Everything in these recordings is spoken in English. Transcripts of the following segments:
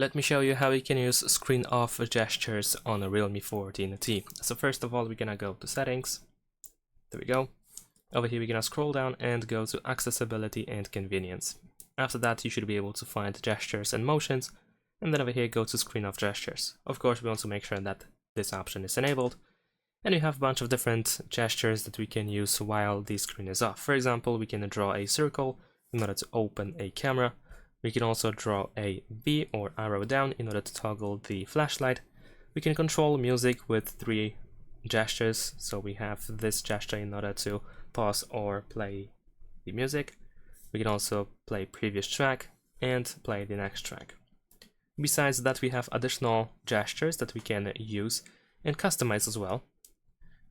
Let me show you how you can use screen off gestures on a Realme 14T. So first of all, we're gonna go to settings. There we go. Over here, we're gonna scroll down and go to accessibility and convenience. After that, you should be able to find gestures and motions. And then over here, go to screen off gestures. Of course, we want to make sure that this option is enabled. And we have a bunch of different gestures that we can use while the screen is off. For example, we can draw a circle in order to open a camera. We can also draw a V or arrow down in order to toggle the flashlight. We can control music with 3 gestures. So we have this gesture in order to pause or play the music. We can also play previous track and play the next track. Besides that, we have additional gestures that we can use and customize as well.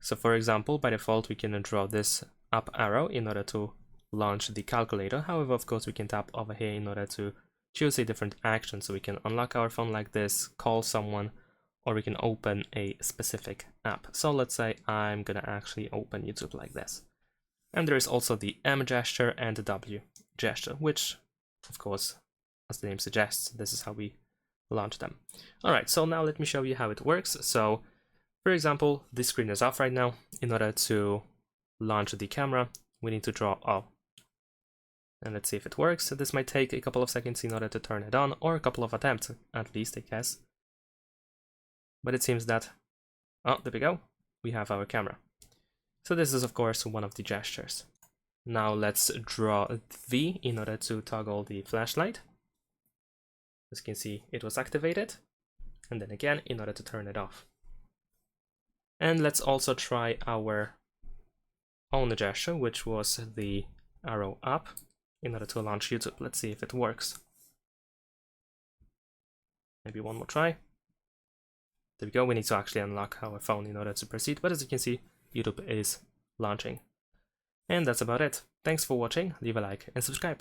So for example, by default, we can draw this up arrow in order to launch the calculator. However, of course, we can tap over here in order to choose a different action. So we can unlock our phone like this, call someone, or we can open a specific app. So let's say I'm gonna actually open YouTube like this. And there is also the M gesture and the W gesture, which, of course, as the name suggests, this is how we launch them. All right, so now let me show you how it works. So for example, the screen is off right now. In order to launch the camera, we need to draw all. And let's see if it works. This might take a couple of seconds in order to turn it on, or a couple of attempts, at least, I guess. But it seems that, oh, there we go. We have our camera. So this is, of course, one of the gestures. Now let's draw V in order to toggle the flashlight. As you can see, it was activated. And then again, in order to turn it off. And let's also try our own gesture, which was the arrow up, in order to launch YouTube. Let's see if it works. Maybe one more try. There we go. We need to actually unlock our phone in order to proceed. But as you can see, YouTube is launching. And that's about it. Thanks for watching. Leave a like and subscribe.